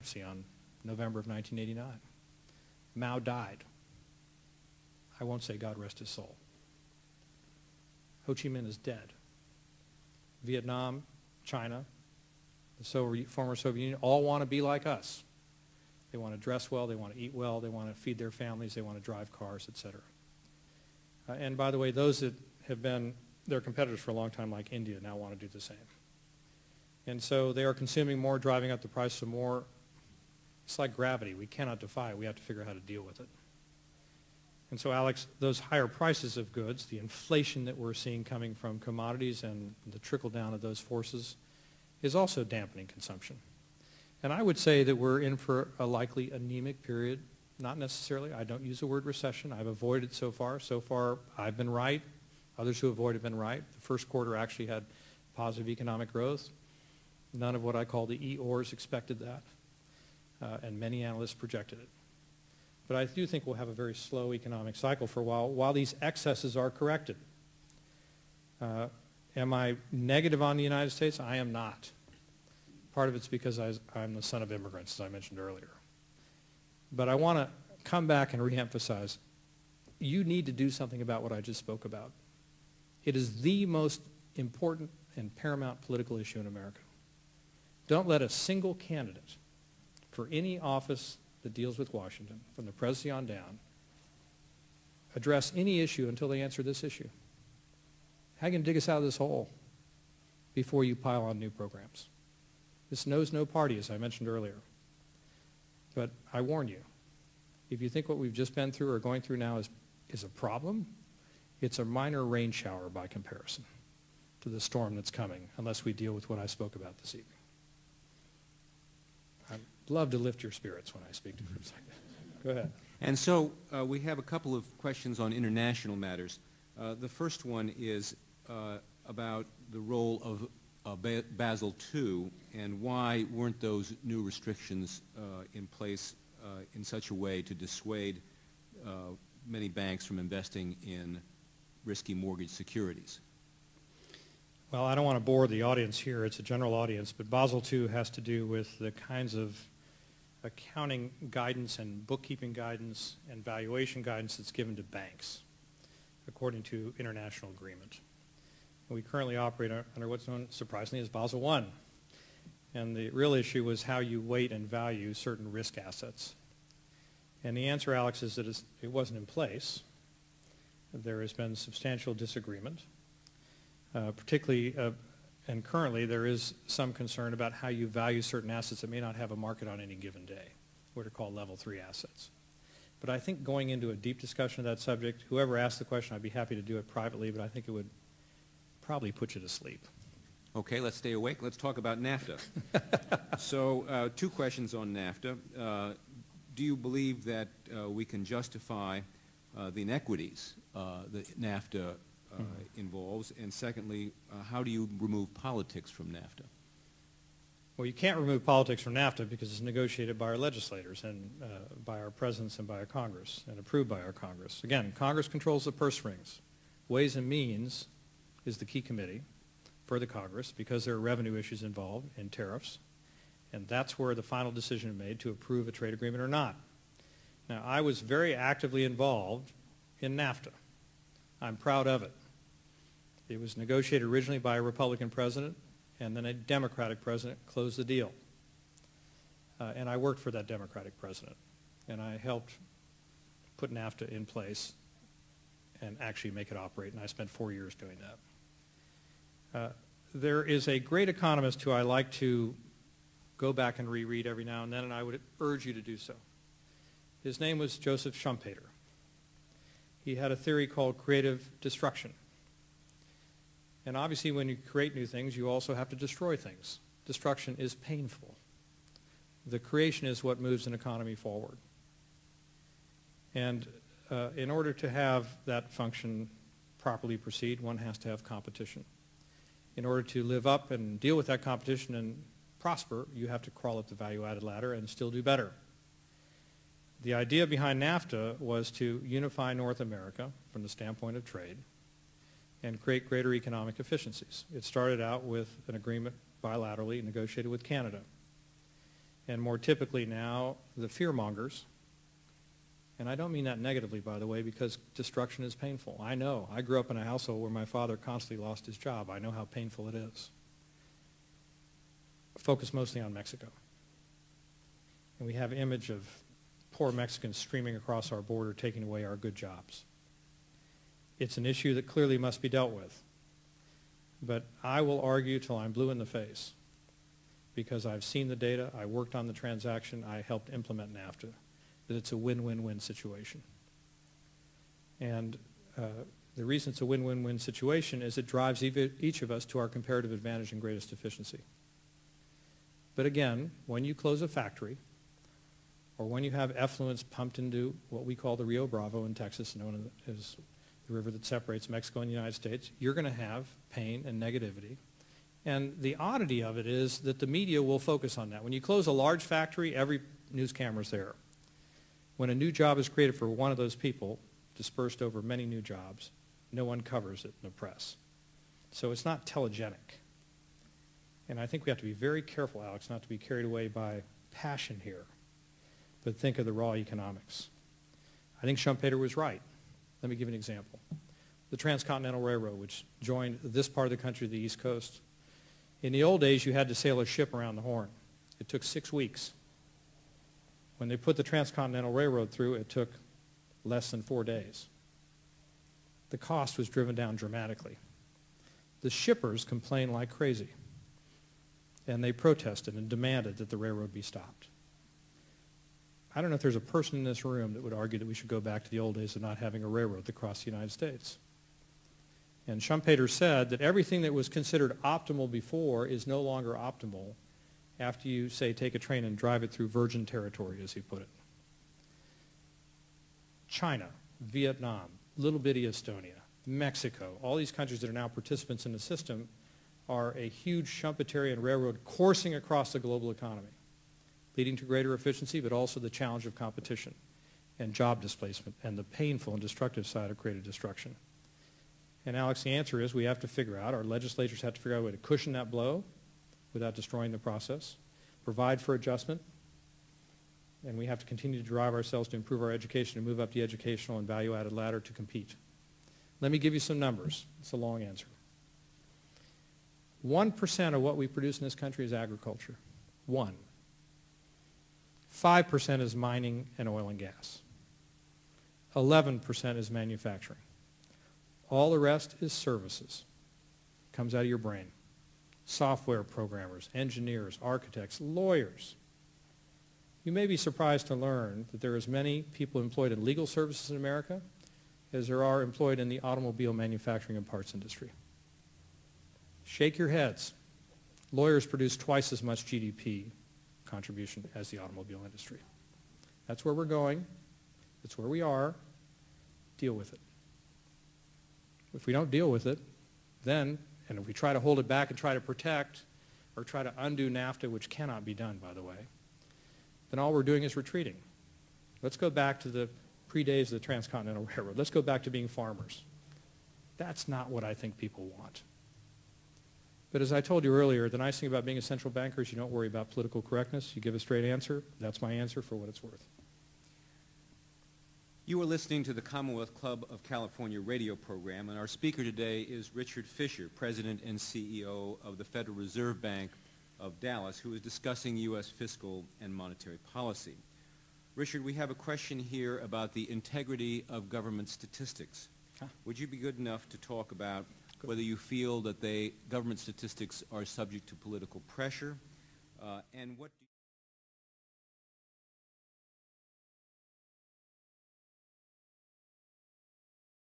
bankruptcy on November of 1989. Mao died. I won't say God rest his soul. Ho Chi Minh is dead. Vietnam, China, the former Soviet Union, all want to be like us. They want to dress well, they want to eat well, they want to feed their families, they want to drive cars, etc. And by the way, those that have been their competitors for a long time, like India, now want to do the same. And so they are consuming more, driving up the price of more. It's like gravity. We cannot defy it. We have to figure out how to deal with it. And so, Alex, those higher prices of goods, the inflation that we're seeing coming from commodities and the trickle down of those forces is also dampening consumption. And I would say that we're in for a likely anemic period. Not necessarily. I don't use the word recession. I've avoided it so far. So far, I've been right. Others who avoid have been right. The first quarter actually had positive economic growth. None of what I call the Eeyores expected that, and many analysts projected it. But I do think we'll have a very slow economic cycle for a while these excesses are corrected. Am I negative on the United States? I am not. Part of it's because I'm the son of immigrants, as I mentioned earlier. But I want to come back and reemphasize, you need to do something about what I just spoke about. It is the most important and paramount political issue in America. Don't let a single candidate for any office that deals with Washington, from the presidency on down, address any issue until they answer this issue. How are you going to dig us out of this hole before you pile on new programs? This knows no party, as I mentioned earlier. But I warn you, if you think what we've just been through or going through now is a problem, it's a minor rain shower by comparison to the storm that's coming, unless we deal with what I spoke about this evening. I'd love to lift your spirits when I speak to groups like that. Go ahead. And so we have a couple of questions on international matters. The first one is about the role of Basel II and why weren't those new restrictions in place in such a way to dissuade many banks from investing in risky mortgage securities? Well, I don't want to bore the audience here. It's a general audience, but Basel II has to do with the kinds of accounting guidance and bookkeeping guidance and valuation guidance that's given to banks according to international agreement. We currently operate under what's known, surprisingly, as Basel I. And the real issue was how you weight and value certain risk assets. And the answer, Alex, is that it wasn't in place. There has been substantial disagreement. Particularly, and currently, there is some concern about how you value certain assets that may not have a market on any given day, what are called level 3 assets. But I think going into a deep discussion of that subject, whoever asked the question, I'd be happy to do it privately, but I think it would probably put you to sleep. Okay, let's stay awake. Let's talk about NAFTA. So, two questions on NAFTA. Do you believe that we can justify the inequities that NAFTA involves? And secondly, how do you remove politics from NAFTA? Well, you can't remove politics from NAFTA because it's negotiated by our legislators and by our presidents and by our Congress and approved by our Congress. Again, Congress controls the purse strings. Ways and Means is the key committee for the Congress because there are revenue issues involved in tariffs, and that's where the final decision is made to approve a trade agreement or not. Now, I was very actively involved in NAFTA. I'm proud of it. It was negotiated originally by a Republican president, and then a Democratic president closed the deal. And I worked for that Democratic president, and I helped put NAFTA in place and actually make it operate, and I spent 4 years doing that. There is a great economist who I like to go back and reread every now and then, and I would urge you to do so. His name was Joseph Schumpeter. He had a theory called creative destruction. And obviously when you create new things, you also have to destroy things. Destruction is painful. The creation is what moves an economy forward. And in order to have that function properly proceed, one has to have competition. In order to live up and deal with that competition and prosper, you have to crawl up the value-added ladder and still do better. The idea behind NAFTA was to unify North America from the standpoint of trade and create greater economic efficiencies. It started out with an agreement bilaterally negotiated with Canada. And more typically now, the fearmongers, and I don't mean that negatively, by the way, because destruction is painful. I know. I grew up in a household where my father constantly lost his job. I know how painful it is. Focus mostly on Mexico. And we have an image of poor Mexicans streaming across our border, taking away our good jobs. It's an issue that clearly must be dealt with. But I will argue till I'm blue in the face, because I've seen the data, I worked on the transaction, I helped implement NAFTA, that it's a win-win-win situation. And the reason it's a win-win-win situation is it drives each of us to our comparative advantage and greatest efficiency. But again, when you close a factory, or when you have effluents pumped into what we call the Rio Bravo in Texas, known as the river that separates Mexico and the United States, you're going to have pain and negativity. And the oddity of it is that the media will focus on that. When you close a large factory, every news camera's there. When a new job is created for one of those people, dispersed over many new jobs, no one covers it in the press. So it's not telegenic. And I think we have to be very careful, Alex, not to be carried away by passion here, but think of the raw economics. I think Schumpeter was right. Let me give you an example. The Transcontinental Railroad, which joined this part of the country to the East Coast. In the old days, you had to sail a ship around the Horn. It took 6 weeks. When they put the Transcontinental Railroad through, it took less than 4 days. The cost was driven down dramatically. The shippers complained like crazy, and they protested and demanded that the railroad be stopped. I don't know if there's a person in this room that would argue that we should go back to the old days of not having a railroad that crossed the United States. And Schumpeter said that everything that was considered optimal before is no longer optimal after you, say, take a train and drive it through virgin territory, as he put it. China, Vietnam, little bitty Estonia, Mexico, all these countries that are now participants in the system are a huge Schumpeterian railroad coursing across the global economy, leading to greater efficiency, but also the challenge of competition and job displacement and the painful and destructive side of creative destruction. And Alex, the answer is we have to figure out, our legislatures have to figure out a way to cushion that blow without destroying the process, provide for adjustment, and we have to continue to drive ourselves to improve our education and move up the educational and value-added ladder to compete. Let me give you some numbers. It's a long answer. 1% of what we produce in this country is agriculture. 1. 5% is mining and oil and gas. 11% is manufacturing. All the rest is services. Comes out of your brain. Software programmers, engineers, architects, lawyers. You may be surprised to learn that there are as many people employed in legal services in America as there are employed in the automobile manufacturing and parts industry. Shake your heads. Lawyers produce twice as much GDP contribution as the automobile industry. That's where we're going. That's where we are. Deal with it. If we don't deal with it, then, and if we try to hold it back and try to protect or try to undo NAFTA, which cannot be done, by the way, then all we're doing is retreating. Let's go back to the pre-days of the Transcontinental Railroad. Let's go back to being farmers. That's not what I think people want. But as I told you earlier, the nice thing about being a central banker is you don't worry about political correctness. You give a straight answer. That's my answer for what it's worth. You are listening to the Commonwealth Club of California radio program, and our speaker today is Richard Fisher, President and CEO of the Federal Reserve Bank of Dallas, who is discussing U.S. fiscal and monetary policy. Richard, we have a question here about the integrity of government statistics. Would you be good enough to talk about whether you feel that government statistics are subject to political pressure, and what